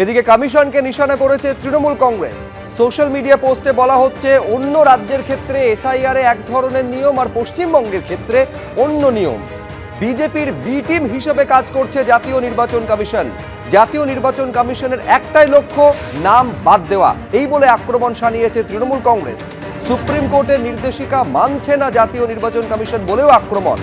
এদিকে কমিশনকে নিশানা করেছে তৃণমূল কংগ্রেস। সোশ্যাল মিডিয়া পোস্টে বলা হচ্ছে অন্য রাজ্যের ক্ষেত্রে এসআইআর এক ধরনের নিয়ম আর পশ্চিমবঙ্গের ক্ষেত্রে অন্য নিয়ম। বিজেপির বি টিম হিসেবে কাজ করছে জাতীয় নির্বাচন কমিশন। জাতীয় নির্বাচন কমিশনের একটাই লক্ষ্য, নাম বাদ দেওয়া, এই বলে আক্রমণ শানিয়েছে তৃণমূল কংগ্রেস। সুপ্রিম কোর্টের নির্দেশিকা মানছে না জাতীয় নির্বাচন কমিশন বলেও আক্রমণ।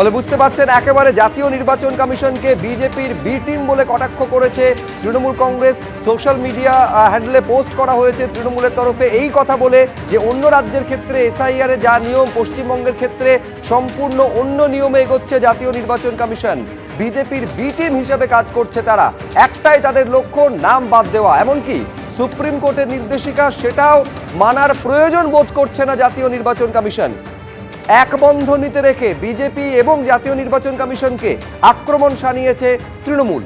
বলে বুঝতে পারছেন, একেবারে জাতীয় নির্বাচন কমিশনকে বিজেপির বি টিম বলে কটাক্ষ করেছে তৃণমূল কংগ্রেস। সোশ্যাল মিডিয়া হ্যান্ডেলে পোস্ট করা হয়েছে তৃণমূলের তরফে এই কথা বলে যে অন্য রাজ্যের ক্ষেত্রে এসআইআর যা নিয়ম, পশ্চিমবঙ্গের ক্ষেত্রে সম্পূর্ণ অন্য নিয়মে এগোচ্ছে জাতীয় নির্বাচন কমিশন। বিজেপির বি টিম হিসেবে কাজ করছে তারা, একটাই তাদের লক্ষ্য, নাম বাদ দেওয়া। এমনকি সুপ্রিম কোর্টের নির্দেশিকা সেটাও মানার প্রয়োজন বোধ করছে না জাতীয় নির্বাচন কমিশন। এক বন্ধনীতে রেখে বিজেপি এবং জাতীয় নির্বাচন কমিশনকে আক্রমণ শানিয়েছে তৃণমূল।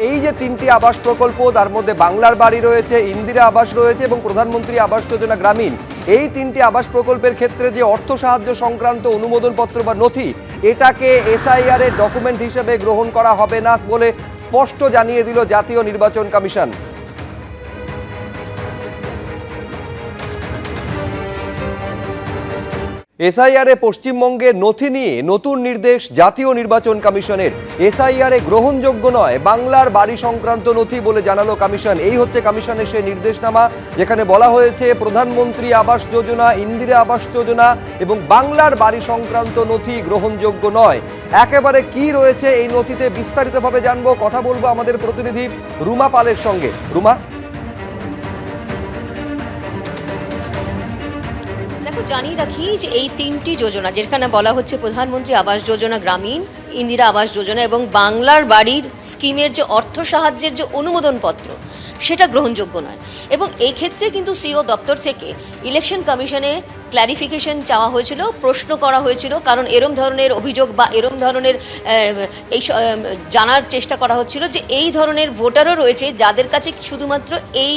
এই যে তিনটি আবাস প্রকল্প, তার মধ্যে বাংলার বাড়ি রয়েছে, ইন্দিরা আবাস রয়েছে এবং প্রধানমন্ত্রী আবাস যোজনা গ্রামীণ, এই তিনটি আবাস প্রকল্পের ক্ষেত্রে যে অর্থ সাহায্য সংক্রান্ত অনুমোদনপত্র বা নথি, এটাকে এসআইআর এর ডকুমেন্ট হিসেবে গ্রহণ করা হবে না বলে স্পষ্ট জানিয়ে দিল জাতীয় নির্বাচন কমিশন। এসআইআর এ পশ্চিমবঙ্গে নথি নিয়ে নতুন নির্দেশ জাতীয় নির্বাচন কমিশনের। এসআইআর এ গ্রহণযোগ্য নয় বাংলার বাড়ি সংক্রান্ত নথি বলে জানালো কমিশন। এই হচ্ছে কমিশনের সেই নির্দেশনামা, যেখানে বলা হয়েছে প্রধানমন্ত্রী আবাস যোজনা, ইন্দিরা আবাস যোজনা এবং বাংলার বাড়ি সংক্রান্ত নথি গ্রহণযোগ্য নয়। একেবারে কি রয়েছে এই নথিতে বিস্তারিতভাবে জানবো, কথা বলবো আমাদের প্রতিনিধি রুমা পালের সঙ্গে। রুমা, জানিয়ে রাখি যে এই তিনটি যোজনা, যেখানে বলা হচ্ছে প্রধানমন্ত্রী আবাস যোজনা গ্রামীণ, ইন্দিরা আবাস যোজনা এবং বাংলার বাড়ির স্কিমের যে অর্থ সাহায্যের যে অনুমোদন পত্র, সেটা গ্রহণযোগ্য নয়। এবং এই ক্ষেত্রে কিন্তু সিও দপ্তর থেকে ইলেকশন কমিশনে ক্ল্যারিফিকেশন চাওয়া হয়েছিল, প্রশ্ন করা হয়েছিল, কারণ এরম ধরনের অভিযোগ বা এরম ধরনের এই জানার চেষ্টা করা হচ্ছিল যে এই ধরনের ভোটারও রয়েছে যাদের কাছে শুধুমাত্র এই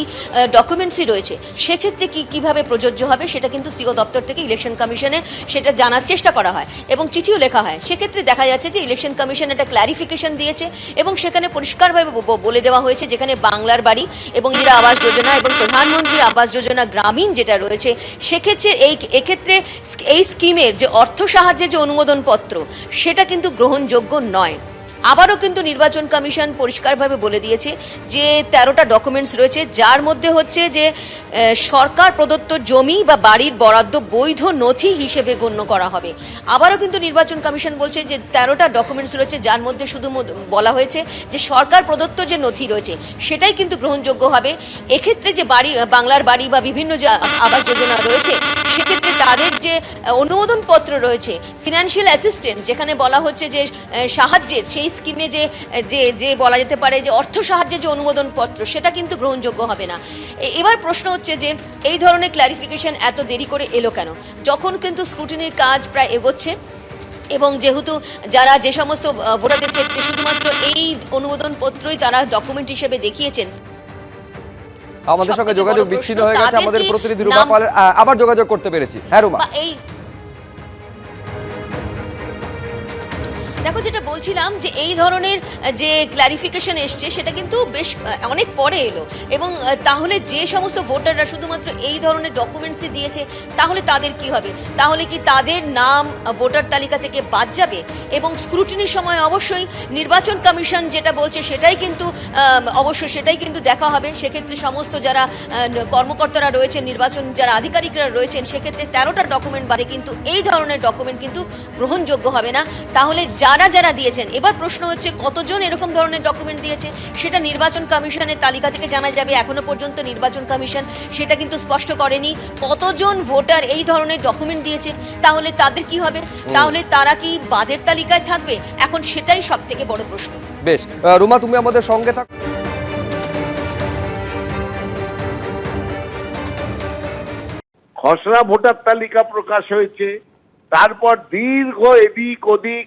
ডকুমেন্টসই রয়েছে, সেক্ষেত্রে কিভাবে প্রযোজ্য হবে সেটা কিন্তু সিও দপ্তর থেকে ইলেকশন কমিশনে সেটা জানার চেষ্টা করা হয় এবং চিঠিও লেখা হয়। সেক্ষেত্রে দেখা যাচ্ছে যে ইলেকশন কমিশন একটা ক্ল্যারিফিকেশন দিয়েছে এবং সেখানে পরিষ্কারভাবে বলে দেওয়া হয়েছে যেখানে বাংলার বাড়ি এবং ইন্দিরা আবাস যোজনা এবং প্রধানমন্ত্রী আবাস যোজনা গ্রামীণ যেটা রয়েছে, সেক্ষেত্রে এক্ষেত্রে এই স্কিমের যে অর্থ সাহায্যের যে অনুমোদন পত্র সেটা কিন্তু গ্রহণযোগ্য নয়। আবারও কিন্তু নির্বাচন কমিশন পরিষ্কারভাবে বলে দিয়েছে যে 13টা ডকুমেন্টস রয়েছে, যার মধ্যে হচ্ছে যে সরকার প্রদত্ত জমি বা বাড়ির বরাদ্দ বৈধ নথি হিসেবে গণ্য করা হবে। আবারও কিন্তু নির্বাচন কমিশন বলছে যে 13টা ডকুমেন্টস রয়েছে, যার মধ্যে শুধু বলা হয়েছে যে সরকার প্রদত্ত যে নথি রয়েছে সেটাই কিন্তু গ্রহণযোগ্য হবে। এক্ষেত্রে যে বাংলার বাড়ি বা বিভিন্ন যে আবাস যোজনা রয়েছে, সেক্ষেত্রে তাদের যে অনুমোদন পত্র রয়েছে, ফিনান্সিয়াল অ্যাসিস্ট্যান্ট যেখানে বলা হচ্ছে যে সাহায্যের, সেই স্কিমে যে যে বলা যেতে পারে যে অর্থ সাহায্যের যে অনুমোদন পত্র, সেটা কিন্তু গ্রহণযোগ্য হবে না। এবার প্রশ্ন হচ্ছে যে এই ধরনের ক্ল্যারিফিকেশন এত দেরি করে এলো কেন, যখন কিন্তু স্ক্রুটিনির কাজ প্রায় এগোচ্ছে এবং যেহেতু যারা যে সমস্ত ভোটারদের ক্ষেত্রে শুধুমাত্র এই অনুমোদন পত্রই তারা ডকুমেন্ট হিসেবে দেখিয়েছেন। আমাদের সঙ্গে যোগাযোগ বিচ্ছিন্ন হয়ে গেছে, আমাদের প্রতিনিধি রুমা পাল আবার যোগাযোগ করতে পেরেছি। হ্যাঁ রুমা, দেখো যেটা বলছিলাম যে এই ধরনের যে ক্ল্যারিফিকেশন এসছে সেটা কিন্তু বেশ অনেক পরে এলো এবং তাহলে যে সমস্ত ভোটাররা শুধুমাত্র এই ধরনের ডকুমেন্টসই দিয়েছে, তাহলে তাদের কি হবে? তাহলে কি তাদের নাম ভোটার তালিকা থেকে বাদ যাবে? এবং স্ক্রুটিনির সময় অবশ্যই নির্বাচন কমিশন যেটা বলছে সেটাই কিন্তু দেখা হবে। সেক্ষেত্রে সমস্ত যারা কর্মকর্তারা রয়েছেন, নির্বাচন যারা আধিকারিকরা রয়েছেন, সেক্ষেত্রে 13টা ডকুমেন্ট বাদে কিন্তু এই ধরনের ডকুমেন্ট কিন্তু গ্রহণযোগ্য হবে না। তাহলে যারা দিয়েছেন, এবার প্রশ্ন হচ্ছে কতজন এরকম ধরনের ডকুমেন্ট দিয়েছে সেটা নির্বাচন কমিশনের তালিকা থেকে জানা যাবে। এখনো পর্যন্ত নির্বাচন কমিশন সেটা কিন্তু স্পষ্ট করেনি কতজন ভোটার এই ধরনের ডকুমেন্ট দিয়েছে। তাহলে তাদের কি হবে? তাহলে তারা কি বাদের তালিকায় থাকবে? এখন সেটাই সবথেকে বড় প্রশ্ন। বেশ রুমা, তুমি আমাদের সঙ্গে থাকো। খসড়া ভোটার তালিকা প্রকাশ হয়েছে, তারপর দীর্ঘ এদিক ওদিক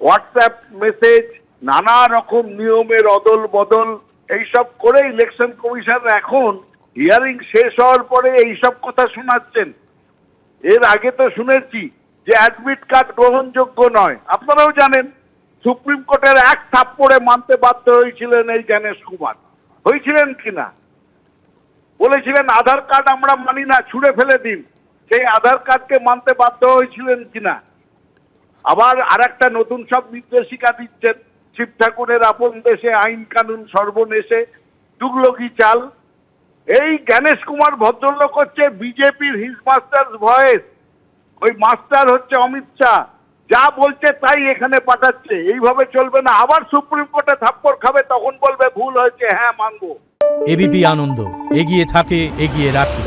হোয়াটসঅ্যাপ মেসেজ, নানা রকম নিয়মের অদল বদল, এইসব করে ইলেকশন কমিশন এখন হিয়ারিং শেষ হওয়ার পরে এইসব কথা শোনাচ্ছেন। এর আগে তো শুনেছি যে অ্যাডমিট কার্ড গ্রহণযোগ্য নয়। আপনারাও জানেন সুপ্রিম কোর্টের এক থাপ্পড়ে মানতে বাধ্য হয়েছিলেন এই জ্ঞানেশ কুমার। হয়েছিলেন কিনা? বলেছিলেন আধার কার্ড আমরা মানি না, ছুঁড়ে ফেলে দিন। সেই আধার কার্ডকে মানতে বাধ্য হয়েছিলেন কিনা? আবার আরেকটা নতুন সব নির্দেশিকা দিচ্ছেন, শিব ঠাকুরের আপন দেশে আইন কানুন সর্বনেশে, তুগলকি চাল। এই জ্ঞানেশ কুমার ভদ্রলোক হচ্ছে বিজেপির হিজ মাস্টার্স ভয়েস। ওই মাস্টার হচ্ছে অমিত শাহ, যা বলছে তাই এখানে পাঠাচ্ছে। এইভাবে চলবে না, আবার সুপ্রিম কোর্টে থাপ্পড় খাবে, তখন বলবে ভুল হয়েছে, হ্যাঁ মানবো। এবিপি আনন্দ এগিয়ে থাকে, এগিয়ে রাখে।